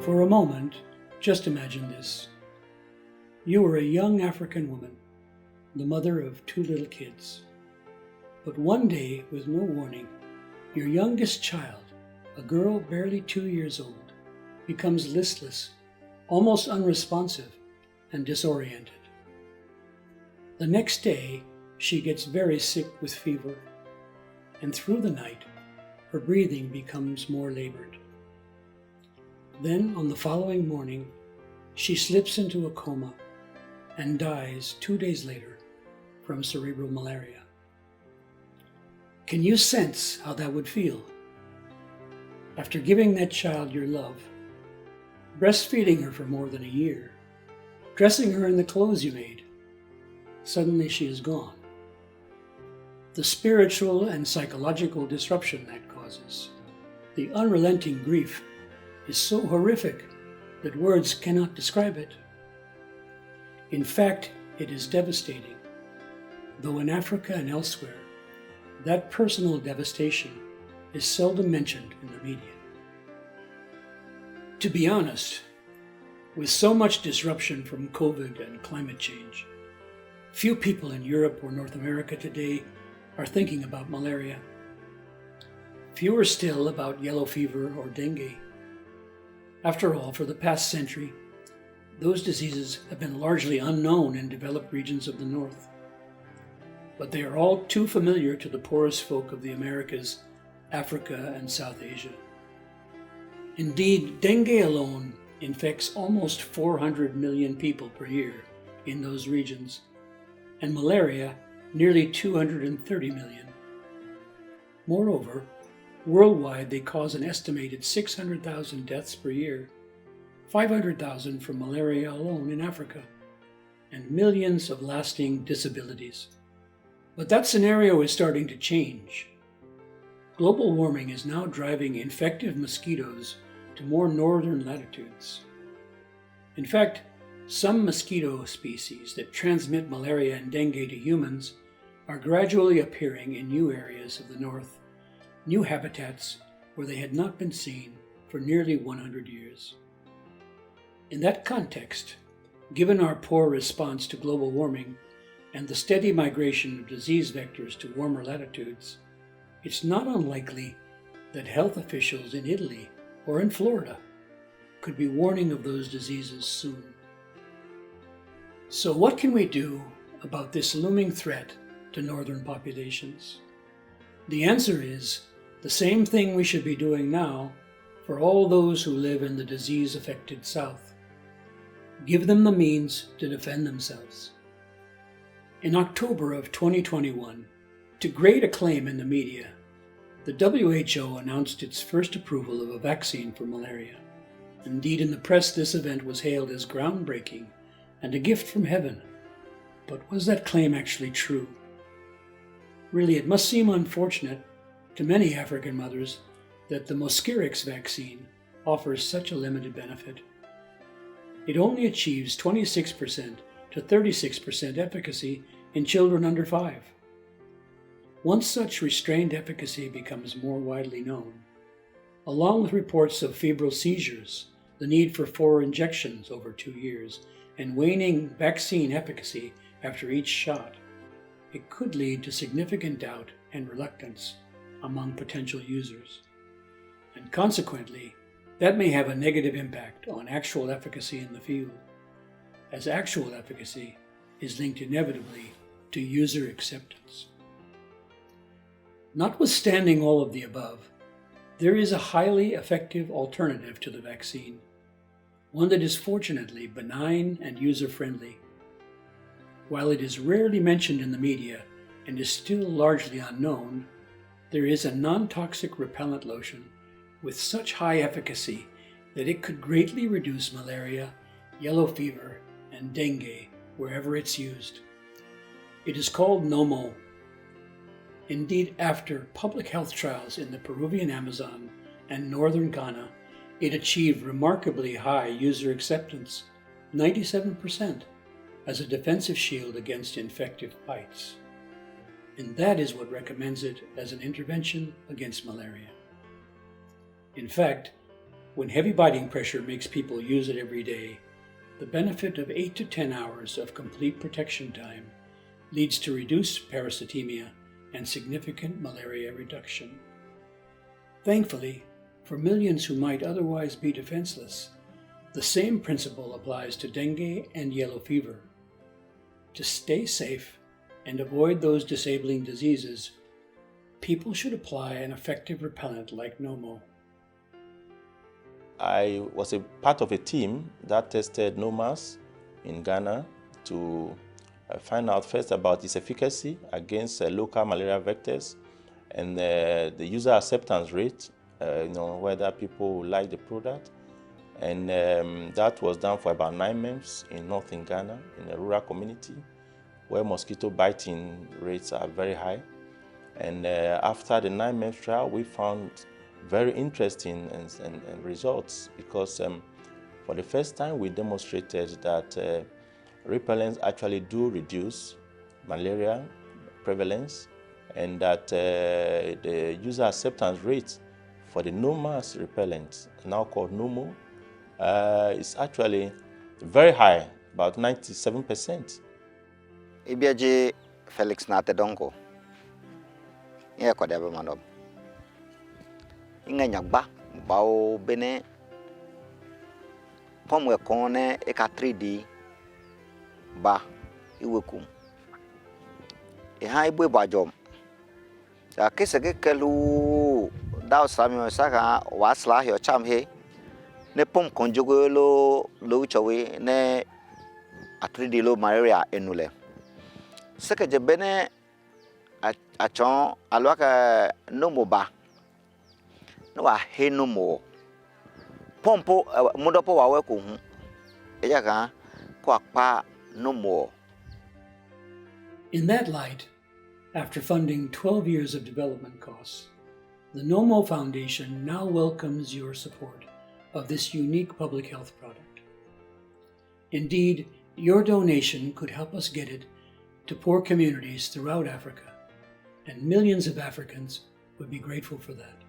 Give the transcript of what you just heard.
For a moment, just imagine this. You are a young African woman, the mother of 2 little kids. But one day, with no warning, your youngest child, a girl barely 2 years old, becomes listless, almost unresponsive, and disoriented. The next day, she gets very sick with fever, and through the night, her breathing becomes more labored. Then, on the following morning, she slips into a coma and dies 2 days later from cerebral malaria. Can you sense how that would feel? After giving that child your love, breastfeeding her for more than a year, dressing her in the clothes you made, suddenly she is gone. The spiritual and psychological disruption that causes, the unrelenting grief, is so horrific that words cannot describe it. In fact, it is devastating, though in Africa and elsewhere, that personal devastation is seldom mentioned in the media. To be honest, with so much disruption from COVID and climate change, few people in Europe or North America today are thinking about malaria. Fewer still about yellow fever or dengue. After all, for the past century, those diseases have been largely unknown in developed regions of the North. But they are all too familiar to the poorest folk of the Americas, Africa, and South Asia. Indeed, dengue alone infects almost 400 million people per year in those regions, and malaria nearly 230 million. Moreover, worldwide they cause an estimated 600,000 deaths per year, 500,000 from malaria alone in Africa, and millions of lasting disabilities. But that scenario is starting to change. Global warming is now driving infective mosquitoes to more northern latitudes. In fact, some mosquito species that transmit malaria and dengue to humans are gradually appearing in new areas of the north, new habitats where they had not been seen for nearly 100 years. In that context, given our poor response to global warming and the steady migration of disease vectors to warmer latitudes, it's not unlikely that health officials in Italy or in Florida could be warning of those diseases soon. So what can we do about this looming threat to northern populations? The answer is the same thing we should be doing now for all those who live in the disease-affected South. Give them the means to defend themselves. In October of 2021, to great acclaim in the media, the WHO announced its first approval of a vaccine for malaria. Indeed, in the press, this event was hailed as groundbreaking and a gift from heaven. But was that claim actually true? Really, it must seem unfortunate to many African mothers that the Mosquirix vaccine offers such a limited benefit. It only achieves 26% to 36% efficacy in children under 5. Once such restrained efficacy becomes more widely known, along with reports of febrile seizures, the need for 4 injections over 2 years, and waning vaccine efficacy after each shot, it could lead to significant doubt and reluctance among potential users. And consequently, that may have a negative impact on actual efficacy in the field, as actual efficacy is linked inevitably to user acceptance. Notwithstanding all of the above, there is a highly effective alternative to the vaccine, one that is fortunately benign and user-friendly. While it is rarely mentioned in the media and is still largely unknown, there is a non-toxic repellent lotion with such high efficacy that it could greatly reduce malaria, yellow fever, and dengue wherever it's used. It is called Nomo. Indeed, after public health trials in the Peruvian Amazon and northern Ghana, it achieved remarkably high user acceptance, 97%, as a defensive shield against infective bites. And that is what recommends it as an intervention against malaria. In fact, When heavy biting pressure makes people use it every day, the benefit of 8 to 10 hours of complete protection time leads to reduced parasitemia and significant malaria reduction. Thankfully, for millions who might otherwise be defenseless, the same principle applies to dengue and yellow fever. To stay safe and avoid those disabling diseases, people should apply an effective repellent like Nomo. I was a part of a team that tested Nomas in Ghana to find out first about its efficacy against local malaria vectors and the user acceptance rate, whether people like the product. And that was done for about 9 months in northern Ghana, in a rural community where mosquito biting rates are very high. And after the 9-month trial, we found very interesting and results because for the first time we demonstrated that repellents actually do reduce malaria prevalence, and that the user acceptance rate for the Nomas repellent, now called Nomo, is actually very high, about 97%. Ibiaje Felix Natedonko. Iya ko debe manob. Inga nyagba bao bene pomwe kone eka 3D ba iwekum. Ha ibu bajom. Ya kisege kelu daw sami saka wasla hyo chamhe ne pom konjogo lo chawe ne a 3D lo malaria enule. Seke je bene a chon alwaka Nomo ba no wa he Nomo pompo mudopo wa we ko hu eja kan ko apa Nomo. In that light, after funding 12 years of development costs, the Nomo Foundation now welcomes your support of this unique public health product. Indeed, your donation could help us get it to poor communities throughout Africa, and millions of Africans would be grateful for that.